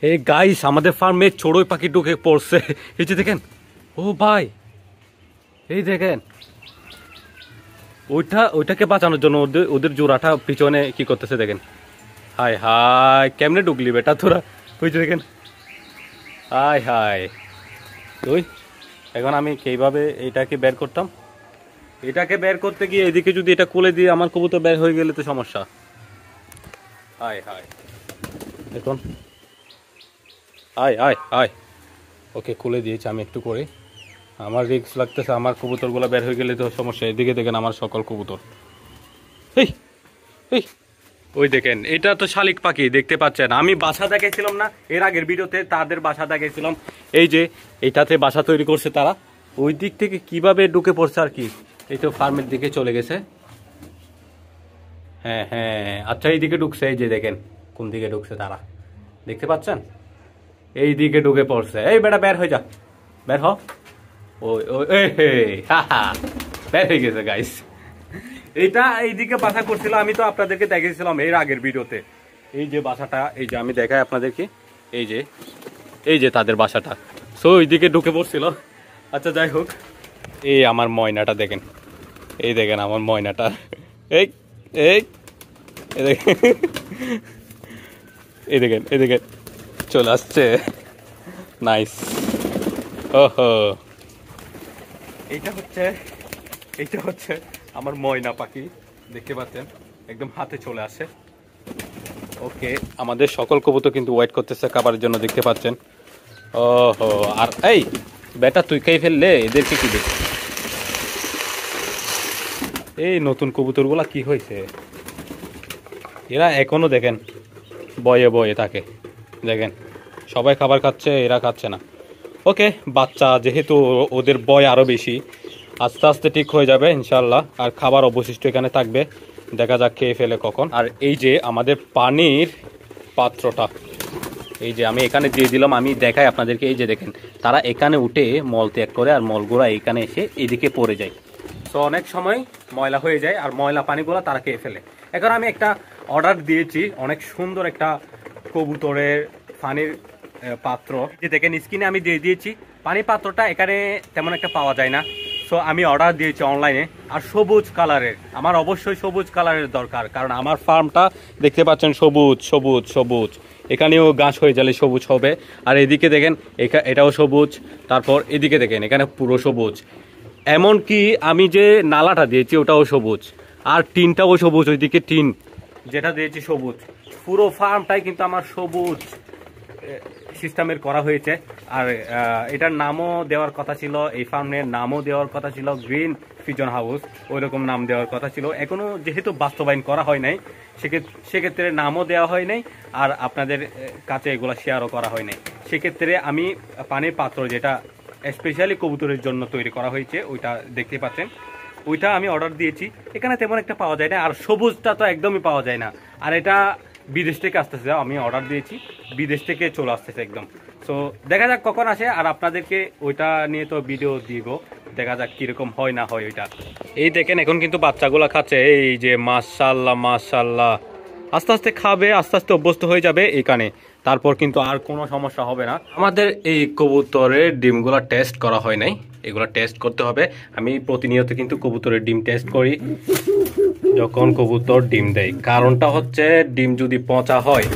এই গাইস আমাদের ফার্মে চড়ুই পাখি ঢুকে পড়ছে। এই যে দেখেন, ও ভাই এই দেখেন, ওইটাকে বাঁচানোর জন্য ওদের জোড়াটা পিছনে কি করতেছে দেখেন। হাই হাই, কেমনে ঢুকলি বেটা তোরা? ওই যে দেখেন, হাই হাই। ওই এখন আমি কিভাবে এটাকে বের করতাম? এটাকে বের করতে গিয়ে এদিকে যদি এটা খুলে দিয়ে আমার কবুতর বের হয়ে গেলে তো সমস্যা। হাই হাই, এখন হাই হাই হাই, ওকে খুলে দিয়েছি আমি একটু করে। আমার রিস্ক লাগতেছে, আমার কবুতরগুলো বের হয়ে গেলে তো সমস্যা। এদিকে দেখেন আমার সকল কবুতর। এই এই ওই দেখেন, এটা তো শালিক পাখি দেখতে পাচ্ছেন। আমি বাসা দেখাইছিলাম না এর আগের ভিডিওতে, তাদের বাসা দেখাইছিলাম। এই যে এটাতে বাসা তৈরি করছে তারা, ওই দিক থেকে কিভাবে ঢুকে পড়ছে আর কি। এই তো ফার্মের দিকে চলে গেছে। হ্যাঁ হ্যাঁ, আচ্ছা এই দিকে ঢুকছে। এই যে দেখেন কোন দিকে ঢুকছে তারা, দেখতে পাচ্ছেন? এই দিকে ঢুকে পড়ছে। এই বেটা বের হয়ে যা, বের হ। ওই ওই বের হয়ে গেছে গাইস। এইটা এইদিকে বাসা করছিল, আমি তো আপনাদেরকে দেখিয়েছিলাম এর আগের ভিডিওতে। এই যে বাসাটা, এই যে আমি দেখাই আপনাদেরকে, এই যে তাদের বাসাটা। সো ওইদিকে ঢুকে পড়ছিল। আচ্ছা যাই হোক, এই আমার ময়নাটা দেখেন, এই দেখেন আমার ময়নাটা। এই এই দেখেন, এই দেখেন চলে আসছে। নাইস। ওহো, এইটা হচ্ছে আমার ময়না পাখি, দেখতে পাচ্ছেন একদম হাতে চলে আসে। ওকে, আমাদের সকল কবুতর কিন্তু ওয়েট করতেছে খাবারের জন্য, দেখতে পাচ্ছেন। ওহো, আর এই বেটা তুই খেয়ে ফেললে এদেরকে কি দেখ। এই নতুন কবুতরগুলা কি হয়েছে, এরা এখনো দেখেন বয়ে বয়ে থাকে। দেখেন সবাই খাবার খাচ্ছে, এরা খাচ্ছে না। ওকে, বাচ্চা যেহেতু ওদের বয় আরও বেশি, আস্তে আস্তে ঠিক হয়ে যাবে ইনশাল্লাহ। আর খাবার অবশিষ্ট এখানে থাকবে, দেখা যাক খেয়ে ফেলে কখন। আর এই যে আমাদের পানির পাত্রটা, এই যে আমি এখানে দিয়ে দিলাম, আমি দেখাই আপনাদেরকে। এই যে দেখেন, তারা এখানে উঠে মল ত্যাগ করে, আর মলগুলা এখানে এসে এদিকে পড়ে যায়। তো অনেক সময় ময়লা হয়ে যায়, আর ময়লা পানিগুলো তারা খেয়ে ফেলে। এখন আমি একটা অর্ডার দিয়েছি, অনেক সুন্দর একটা কবুতরের পানির পাত্র। যে দেখেন স্ক্রিনে আমি দিয়ে দিয়েছি। পানির পাত্রটা এখানে তেমন একটা পাওয়া যায় না, সো আমি অর্ডার দিয়েছি অনলাইনে। আর সবুজ কালারের, আমার অবশ্যই সবুজ কালারের দরকার, কারণ আমার ফার্মটা দেখতে পাচ্ছেন সবুজ সবুজ সবুজ। এখানেও গাছ হয়ে গেলে সবুজ হবে। আর এদিকে দেখেন এটাও সবুজ, তারপর এদিকে দেখেন এখানে পুরো সবুজ। এমনকি আমি যে নালাটা দিয়েছি ওটাও সবুজ, আর টিনটাও সবুজ। ওইদিকে টিন যেটা দিয়েছি সবুজ। পুরো ফার্মটাই কিন্তু আমার সবুজ সিস্টেমের করা হয়েছে। আর এটার নামও দেওয়ার কথা ছিল, এই ফার্মের নামও দেওয়ার কথা ছিল গ্রিন পিজন হাউস, ওইরকম নাম দেওয়ার কথা ছিল। এখনো যেহেতু বাস্তবায়ন করা হয় নাই, সেক্ষেত্রে নামও দেওয়া হয় নাই, আর আপনাদের কাছে এগুলো শেয়ারও করা হয় নাই। সেক্ষেত্রে আমি পানির পাত্র যেটা স্পেশালি কবুতরের জন্য তৈরি করা হয়েছে, ওইটা দেখতে পাচ্ছেন, ওইটা আমি অর্ডার দিয়েছি। এখানে তেমন একটা পাওয়া যায় না, আর সবুজটা তো একদমই পাওয়া যায় না। আর এটা বিদেশ থেকে আসতেছে, আমি অর্ডার দিয়েছি বিদেশ থেকে চলে আসতেছে একদম। সো দেখা যাক কখন আসে, আর আপনাদেরকে ওইটা নিয়ে তো ভিডিও দিব, দেখা যাক কিরকম হয় না হয় ওইটা। এই দেখেন এখন কিন্তু বাচ্চাগুলা খাচ্ছে, এই যে মাশাআল্লাহ মাশাআল্লাহ। আস্তে আস্তে খাবে, আস্তে আস্তে অভ্যস্ত হয়ে যাবে এখানে, তারপর কিন্তু আর কোনো সমস্যা হবে না। আমাদের এই কবুতরের ডিমগুলা টেস্ট করা হয় নাই, এগুলা টেস্ট করতে হবে। আমি প্রতিনিয়ত কিন্তু কবুতরের ডিম টেস্ট করি যখন কবুতর ডিম দেয়। কারণটা হচ্ছে ডিম যদি পচা হয়,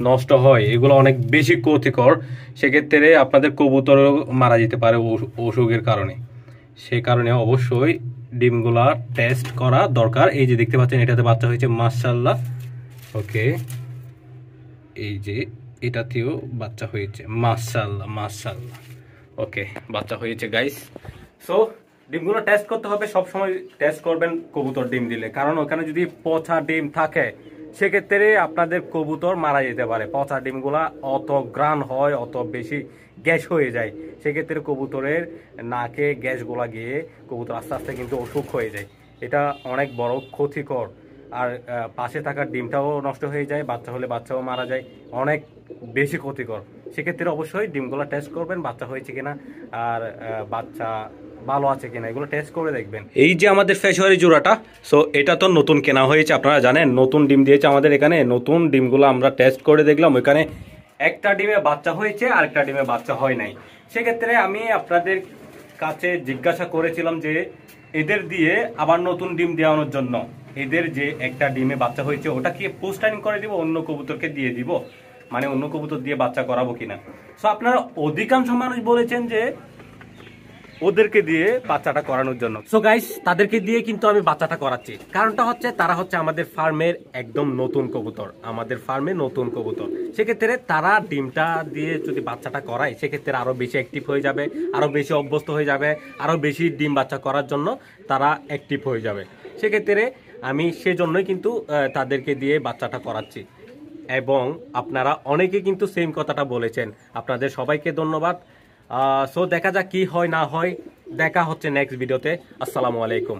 নষ্ট হয়, এগুলো অনেক বেশি ক্ষতিকর। সেক্ষেত্রে আপনাদের কবুতর মারা যেতে পারে অসুখের কারণে। সেই কারণে অবশ্যই ডিমগুলা টেস্ট করা দরকার। এই যে দেখতে পাচ্ছেন এটাতে বাচ্চা হয়েছে মাশাআল্লাহ। ওকে, এই যে এটাতেও বাচ্চা হয়েছে মাশাআল্লাহ মাশাআল্লাহ। ওকে, বাচ্চা হয়েছে গাইস। সো ডিমগুলো টেস্ট করতে হবে, সব সময় টেস্ট করবেন কবুতর ডিম দিলে, কারণ ওখানে যদি পচা ডিম থাকে সেক্ষেত্রে আপনাদের কবুতর মারা যেতে পারে। পচা ডিমগুলা অত গ্রান হয়, অত বেশি গ্যাস হয়ে যায়, সেক্ষেত্রে কবুতরের নাকে গ্যাসগুলা গিয়ে কবুতর আস্তে আস্তে কিন্তু অসুখ হয়ে যায়। এটা অনেক বড় ক্ষতিকর। আর পাশে থাকা ডিমটাও নষ্ট হয়ে যায়, বাচ্চা হলে বাচ্চাও মারা যায়, অনেক বেশি ক্ষতিকর। সেক্ষেত্রে অবশ্যই ডিমগুলো টেস্ট করবেন, বাচ্চা হয়েছে কিনা আর বাচ্চা ভালো আছে কিনা এগুলো টেস্ট করে দেখবেন। এই যে আমাদের ফেসওয়ারি জোড়াটা, সো এটা তো নতুন কেনা হয়েছে, আপনারা জানেন নতুন ডিম দিয়েছে আমাদের এখানে। নতুন ডিমগুলো আমরা টেস্ট করে দেখলাম, ওইখানে একটা ডিমে বাচ্চা হয়েছে আর একটা ডিমে বাচ্চা হয় নাই। সেক্ষেত্রে আমি আপনাদের কাছে জিজ্ঞাসা করেছিলাম যে এদের দিয়ে আবার নতুন ডিম দেওয়ানোর জন্য এদের যে একটা ডিমে বাচ্চা হয়েছে ওটা কি পোস্ট টাইম করে দিব, অন্য কবুতরকে দিয়ে দিব, মানে অন্য কবুতর দিয়ে বাচ্চা করাবো কিনা। সো আপনারা অধিকাংশ মানুষ বলেছেন যে ওদেরকে দিয়ে বাচ্চাটা করানোর জন্য। সো গাইস, তাদেরকে দিয়ে কিন্তু আমি বাচ্চাটা করাচ্ছি। কারণটা হচ্ছে তারা হচ্ছে আমাদের ফার্মের একদম নতুন কবুতর, আমাদের ফার্মে নতুন কবুতর। সেক্ষেত্রে তারা ডিমটা দিয়ে যদি বাচ্চাটা করায় সেক্ষেত্রে আরো বেশি অ্যাক্টিভ হয়ে যাবে, আরো বেশি অভ্যস্ত হয়ে যাবে, আরো বেশি ডিম বাচ্চা করার জন্য তারা অ্যাক্টিভ হয়ে যাবে। সেক্ষেত্রে আমি সেজন্যই কিন্তু তাদেরকে দিয়ে বাচ্চাটা করাচ্ছি। এবং আপনারা অনেকে কিন্তু সেম কথাটা বলেছেন, আপনাদের সবাইকে ধন্যবাদ। সো দেখা যাক কি হয় না হয়, দেখা হচ্ছে নেক্সট ভিডিওতে। আসসালামু আলাইকুম।